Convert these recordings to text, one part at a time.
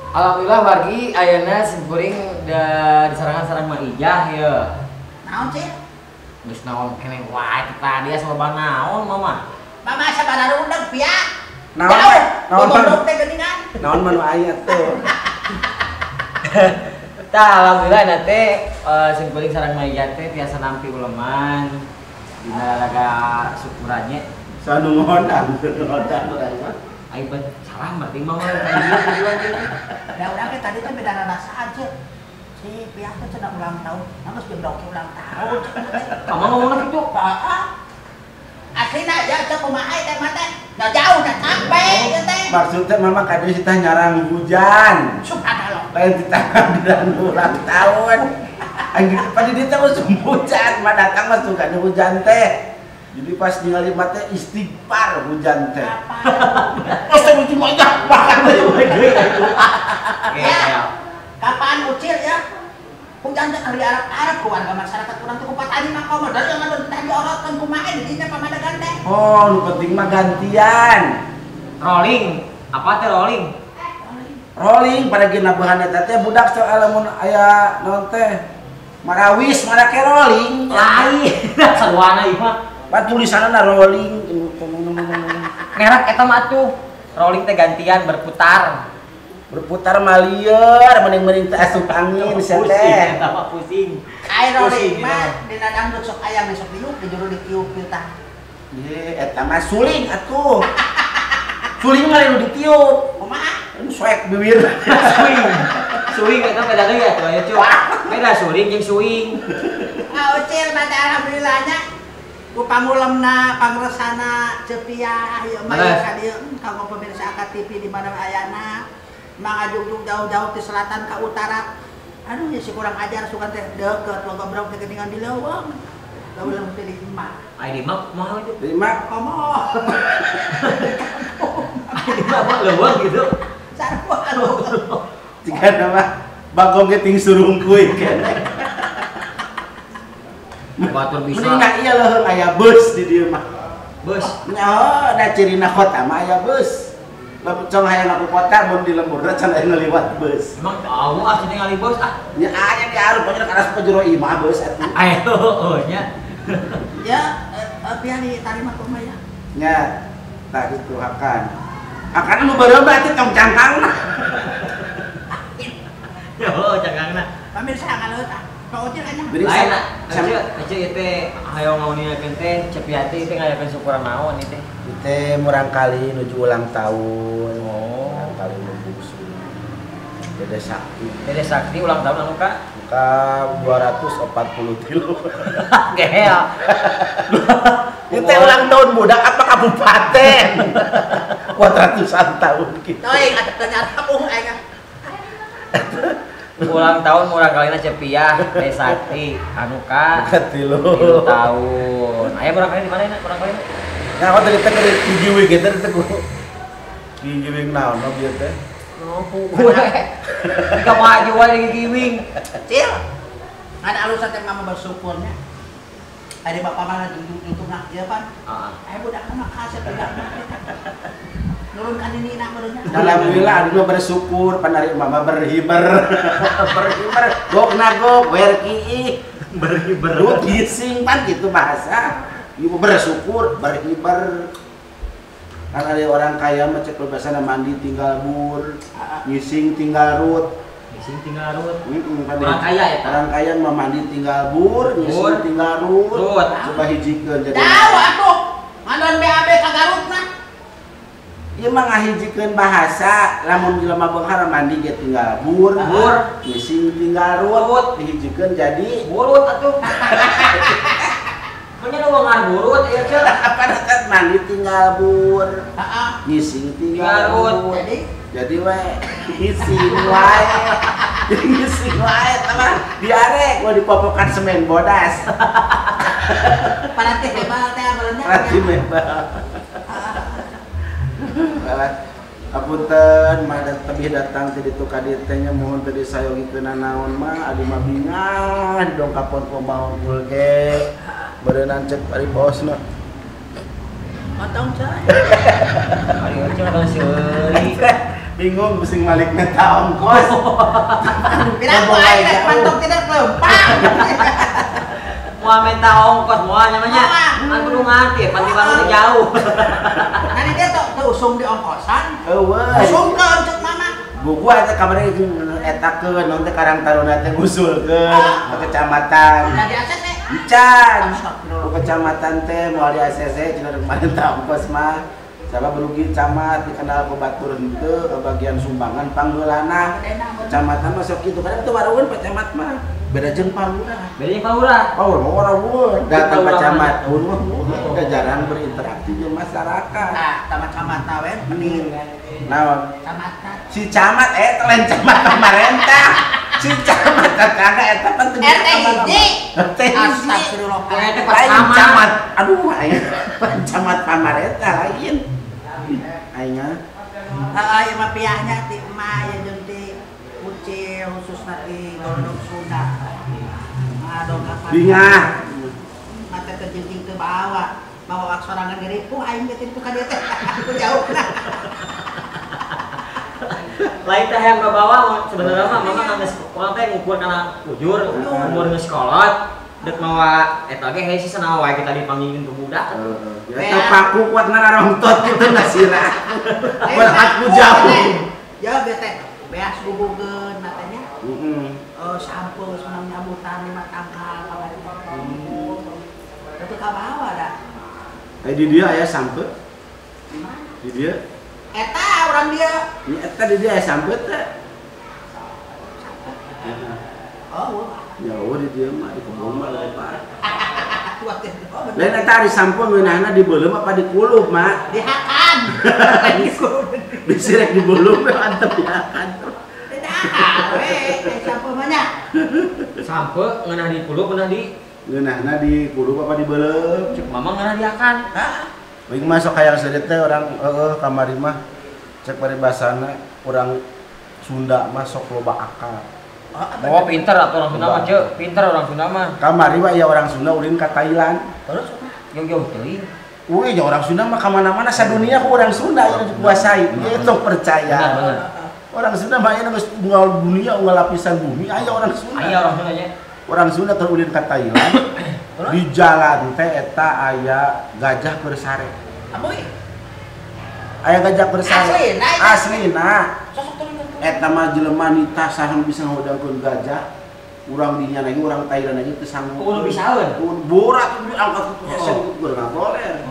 Alhamdulillah bagi ayeuna simkuring da disarangan-sarang Mang Ijah ya. Naon sih? Geus naon keneh wae tadi asa loba naon mama. Mama sabaraha undang pia. Naon Naon teh geuningan. naon manu aya tuh. Tah alhamdulillah na teh simkuring sareng Mang Ijah teh tiasa nampi uleman dina laga syukurannya. Sanu ngodang urang mah. Aing salah berarti mama tadi. Udah tadi kan beda rasa aja. Si pihak teh cenah ulang tahun, nangis jeung doke ulang tahun. Kamu ngomong gitu? Aslina ya cek kumaha teh mah teh. Da jauh da sampai ieu teh. Maksudnya mama kade kita nyarang hujan. Subhanallah. Lain kita dan ulang tahun. Anjir pada dia teh musim hujan, mah datang mah suka hujan teh. Jadi pas ningali mah teh istighfar hujan teh. Masa musim aja makan teh deui. Kapan ucil ya? Hujan teh kari Arab keluarga masyarakat kurang teh kupat ani mah komo dari yang teh diorotkeun kumaha di dinya pamadagan teh. Oh, nu penting mah gantian. Rolling. Apa teh rolling? Rolling pada gina bahan eta teh budak soal lamun aya naon teh marawis marake rolling. Lain. Sarwana ieu mah. Pan tulisanna rolling. Merek eta mah atuh. Rolling teh gantian berputar. Berputar malieur mending teh asup angin sia teh. Eta mah pusing. Ai rolling mah dina dangdut sok aya besok diuk di juru ditiup kieu tah. Ye eta mah suling atuh. Suling mah nu ditiup. Kumaha? Suek bibir. Swing. Swing eta beda deui atuh aya cuy. Beda suring jeung swing. Ucil mah teh alhamdulillahnya ku pangulemna pangresana Cepia ieu mah ka dieu kanggo pemirsa AKTV di mana ayana mangajug jauh-jauh ti selatan ka utara. Aduh ya si kurang ajar sugan teh deukeut loba brok teh geuningan di leuweung. Leuweung teh di imah. Ai di mah kumaha itu? Di mah Komo. Ai di mah leuweung gitu. Sarua leuweung. jika nama bagong ge ting surungkuy keneh. Batur bisa. Mending iya leuheung aya bus di dieu mah. Bus. Nyaho da cirina kota mah aya bus. Lamun cong hayang aku kota mun di lembur can aya ngaliwat bus. Emang tahu ah sini ngali bus ah. Nya aya di arup nya karas pejero imah bus atuh. Ayo nya. Ya, pian ditarima kumaha ya? Nya tak gitu akan. Akan nu beureum berarti tong cangkangna. Yo cangkangna. Pamirsa ngaleut ah. Kaucil anya. Lain ah. Aja ieu teh hayo ngauniakeun teh Cepiati teh ngayakeun syukuran naon ieu teh. Teh murang kali nuju ulang tahun. Oh. Murang kali nu bungsu. Dede Sakti. Dede Sakti ulang tahun anu ka? Ka 243. Gea. Itu teh ulang tahun budak apa kabupaten? Buat ratusan tahun gitu. Toy, ternyata aing. Ulang tahun murang kalina Cepiah Dede Sakti anu ka 3 tahun. Aya murang kali di mana ini? Murang kali. Nah, kalau tadi teh di giwi gitu teh ku. Di giwi naon no bieu teh? Oh, gue. Ka maju wae di giwing. Cil. Ada alusan teh mama bersyukurnya. Ada bapak mana duduk nah ieu pan. Heeh. Budak mah kasep budak. Nurunkan ini nak menurutnya. Alhamdulillah anu bersyukur panari mama berhiber. Berhiber gok nagok werki Berhiber. lu gising pan gitu bahasa. Ibu bersyukur berhiber. Karena ada orang kaya mah cek bahasana mandi tinggal bur, ngising tinggal rut. Ngising tinggal rut. Orang kaya ya ta? Orang kaya mah mandi tinggal bur, ngising tinggal rut. Coba hijikeun jadi. Tahu aku. Mandon BAB ka Garut mah. Ieu mah ngahijikeun bahasa, lamun jelema beunghar mandi ge tinggal bur, ngising tinggal rut, dihijikeun jadi burut atuh. Punya nu ngar burut ieu teh. apa datang mandi tinggal bur, Heeh. ngising tinggal rut. Jadi we ngising wae. Ngising wae teman. Diare gua dipopokan semen bodas. Pada teh hebal teh benernya. Rati mebal. Apunten mah tebih datang ti ditu ka dieu teh nya mohon teu disayogikeun naon mah adi mah bingan dongkapon pembawa ge beureunan cek ari bosna. Potong coy. Ari cuma kalau seuli. bingung pusing balik meta ongkos. Kenapa aja pantok tidak lempang? Mau minta ongkos, mau namanya. Kan kudu ngerti, panti baru jauh. Nanti dia tuh usung di ongkosan. Eueuh. Usung ke untuk mama. Gua eta kabarnya eta ke non teh Karang Taruna teh ngusulkeun ke kecamatan. Udah di ACC. Encan. Ke kecamatan teh moal di ACC cenah kemarin tah ongkos mah. Salah berugi camat dikenal ke batur henteu ke bagian sumbangan panggeulana. Kecamatan masuk kitu kadang teu warueun Pak Camat mah. Beda jeung Palura. Beda yang Paura. Paura mah warueun. Datang Pak Camat udah jarang berinteraksi jeung masyarakat. Nah, camat-camat nawe penir. Naon? Camat. Si camat lain camat pemerintah. Si camat tetangga eta pan teu RT hiji. RT hiji. Astagfirullahaladzim. Eta pas Lain sama. camat. Aduh aya camat pemerintah lain. Aingna Ieu mah piahnya ti emak ya jeung ti kucil khususna ti golongan Sunda. Dong apa? bingah. Mata teh jeung teu bawa sorangan diri. Aing teh itu ka dieu teh. Aku jauhna. Lain teh yang bawa sebenarnya mah mama kan orang teh ngukur kana ujur, umur geus kolot. Dek mawa eta ge heuh sisana wae kita dipanggilin ke budak. Eta paku kuat ngararongtot kitu nasira. Berhat ku jauh. Ya bete beas gubugeun matanya. Heeh. Sampul senang nyabutan 5 tangkal kabarnya. Itu ka bawa dah. Di dia aya sampet. Di dia. Eta urang dia. Ini eta di dia aya sampet teh. Oh, Ya di dia mah di kebun mah lebar. kuat teh. Lain eta ari sampul ngeunahna dibeuleum apa dikulup mah? Dihakan. Disirek dibeuleum antep dihakan. Siapa banyak? Sampe ngeunah di puluh ngeunah di Ngeunahna dikulup apa dibeuleum? cek mama ngeunah diakan. Baik masuk hayang sedet teh orang kamari mah cek paribasana urang Sunda mah sok loba akal. Oh pinter atau orang Sunda mah ceu, pinter orang Sunda mah. Kamari mah aya orang Sunda ulin ka Thailand. Terus Jauh-jauh teuing. Wih, nya orang Sunda mah kamana-mana sadunia ku orang Sunda yang dikuasai. Itu percaya. Benar. Orang Sunda mah aya geus unggal dunia, unggal lapisan bumi, aya orang Sunda. Aya orang Sunda nya. Orang Sunda keur ulin ka Thailand. Di jalan teh eta aya gajah bersare. Amoy. Aya gajah bersare. Aslina, ya? Aslina. Sosok turun. Eta mah jelema nita sahan bisa ngodangkeun gajah. Urang dinya lagi urang Thailand aja teu sanggup. Kudu bisaeun. Borat diangkat ku hese ku nggak boleh.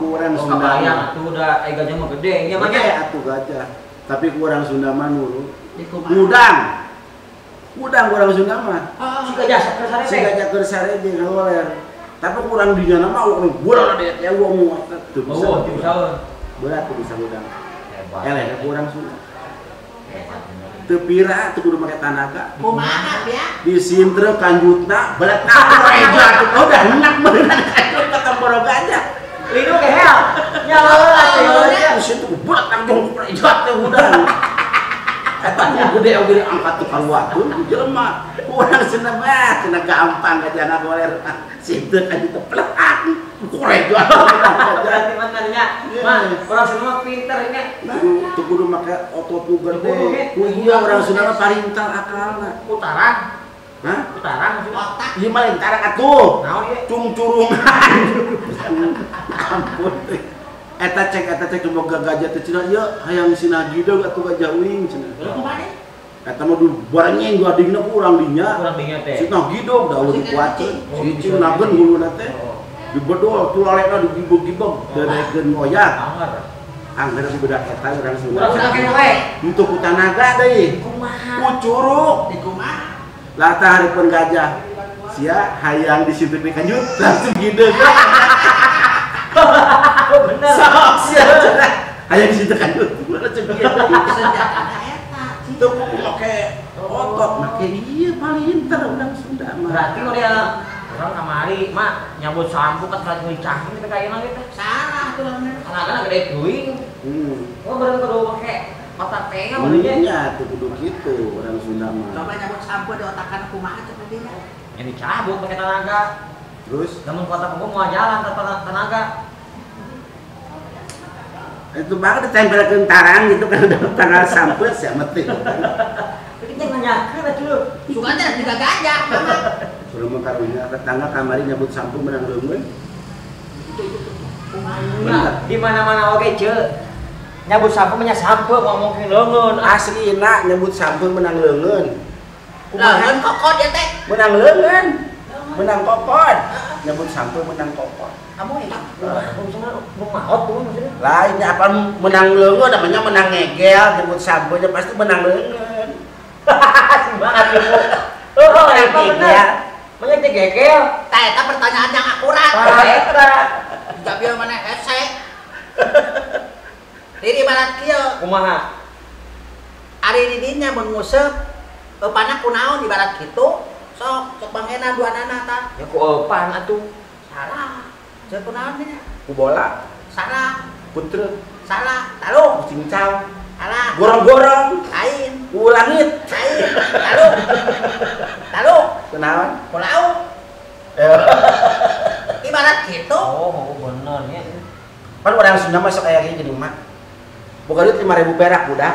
Ku urang Oh, Sunda. kabayang atuh udah gajah mah gede. Iya mah Gede atuh gajah. Tapi ku urang Sunda mah nulu. Di kumaha? Udang. Udang urang Sunda mah. si gajah sakresare Si teh. gajah keur sare jeung ngoler. Tapi ku urang dinya mah urang borat deh ya gua muat teu bisa. Oh, teu bisaeun. Berat teu bisa udang. Hebat. Eleh ku urang Sunda. Hebat. Teu pira teu kudu make tanaga. Kumaha ya? Di sintre kanjutna beletak reja atuh udah enak beunang kanjut kata borog gajah. Linu ke hel. Ya lah teh. Di situ beletak jeung reja teh udah. Eta mah gede oge angkat tu kaluakeun ku jelema. Urang Sunda mah cenah gampang gajahna goler. Sintre kanjut teh beletak ku reja. Berarti benernya. Mah, orang Sunda mah pinter ini. Teu kudu make otot nu Kudu gede. ge. Ku iya urang Sunda mah parintal akalna. Utarang. Hah? Utarang maksudnya. Otak. Ieu mah entar atuh. Naon ieu? Cung-curungan. Ampun. Eta cek boga gajah teh cenah ieu hayang sinah gideug atuh gajah uing cenah. Kumaha? Eta mah dulu barengeng gua digna ku urang dinya. Kurang dingin teh. Sinah gideug da ulah kuaceun. Oh, Cicing bisa. nageun guluna teh. Oh. Dibedol tulalena digibeg-gibeg derekeun ngoyak. Anger. Angger di bedak eta urang Sunda. Urang Sunda kene we. Untuk ku tanaga deui. Kumaha? Ku curug. Di kumaha? Latah hareupeun gajah. Sia hayang disintep kanjut langsung gideug. Bener. Sok sia cenah. Hayang disintep kanjut. Langsung gideug. Senjatana eta. Itu ku make otot, make iya palinter urang Sunda mah. Berarti udah orang kamari mak nyambut sampu kan tadi ngicahkeun teh kayana gitu. Salah tuh lamanya. Kadang-kadang gede teuing. Oh bener kudu make otak teh bener nya. Iya, tuh kudu gitu orang Sunda mah. Coba nyambut sampo di otakan kumaha cepet dia. Yang dicabut pakai tenaga. Terus Namun kota punggung mau jalan tanpa tenaga. Itu banget ditempel ke tarang gitu kan udah tanggal sampes ya mati. Kita nanyakeun atuh. Sukanya juga gajah, mama. Suruh mengkarunya tetangga kamari nyebut sampo menang leungeun. Nah, di mana-mana oge ce. Nyabut sampo nya sampo ngomongkeun leungeun. Aslina nyebut sampo menang leungeun. Leungeun kokot ya teh. Menang leungeun. Menang kokot. Nyebut sampo menang kokot. Kamu enak. Maot tuh maksudnya. Lain apa menang leungeun namanya menang ngegel nyebut sampo nya pasti menang leungeun. Semangat ibu. Oh, ngegel. Banyak gegel. Teh eta pertanyaan yang akurat. Eta. Jabil mana hese. Diri barat kieu. Kumaha? Ari di dinya mun nguseup eupana kunaon di barat kitu. Sok cek bangena duanana tah. Ya ku eupan atuh. Salah. Cek kunaon nya? Ku bola, Salah. putreu, Salah. Talung. cincau, Salah. gorong-gorong, Lain. ku langit. Lain. Talung. Talung. Kenaon? Pulau. Ibarat gitu. Oh, bener ya. Kan orang Sunda masuk kayak gini mah. Bukan duit 5.000 perak budak.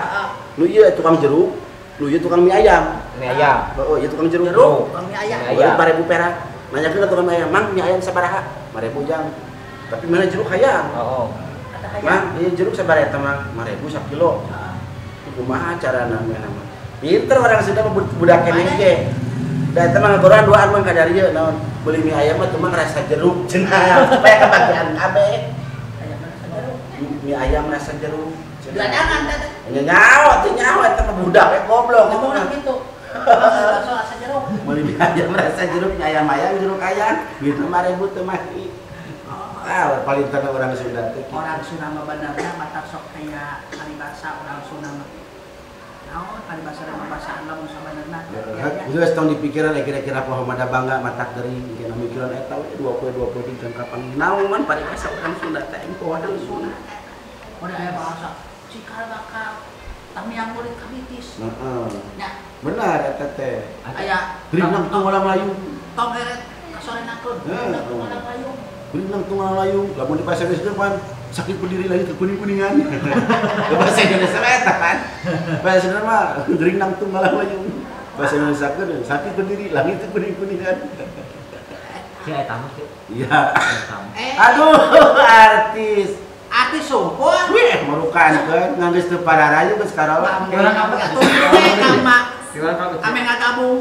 Lu iya tukang jeruk, lu iya tukang mie ayam. Mie ayam. Oh iya tukang jeruk. Jeruk, kami ayam. Mie ayam. 5.000 perak. Nanya ke tukang mie ayam, "Mang, mie ayam sabaraha?" 5.000 jang. Tapi mana jeruk hayang? Oh. Ada ayam. Mang, iya jeruk sabaraha eta, Mang? 5.000 sak kilo. Kumaha carana nama. Pinter orang Sunda budak keneh ge. Da eta mah ngagoroan duaan mah ka dari naon. Beli mie ayam mah cuma rasa jeruk cenah. Supaya kebagian kabeh. Ayam mana jeruk? Mie ayam rasa jeruk. Gelandangan teh. Nyawa, teh nyawa eta mah budak goblok. Ngomong gitu. Bakso rasa jeruk. Beli mie ayam rasa jeruk, mie ayam jeruk ayam. Gitu 5.000 teh mah. Ah, paling tanda orang Sunda teh. Orang Sunda mah benerna mata sok kayak paribasa orang Sunda mah. Naon paribasa dan bahasa alam sabenerna. Geus tong dipikiran kira-kira poho mada bangga matak dari geus mikiran eta 20 di kapan naon man paribasa orang Sunda teh poho orang Sunda. Udah aya bahasa cikal bakal tamiang murid kabitis. Heeh. Nya Benar eta teh. aya Grinang tunggal layung. tong heret kasorenakeun. Tong layung. Grinang tunggal layung. Lamun di bahasa Indonesia depan sakit berdiri lagi ke kuning-kuningan. Bahasa Indonesia eta kan. Bahasa Indonesia mah grinang tunggal layung. Bahasa Indonesia kan sakit berdiri lagi ke kuning-kuningan. Ya eta mah teh. Iya. Eh, Aduh, artis. arti sumpah. Wih, merukan kan nganggeus teu pararayu geus karola. Orang apa atuh kama. Gimana kamu? Kami ngagabung.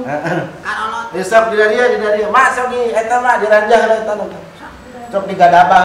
Karolot. Besok di dari mak sok di eta mah diranjah eta. Sok digadabah.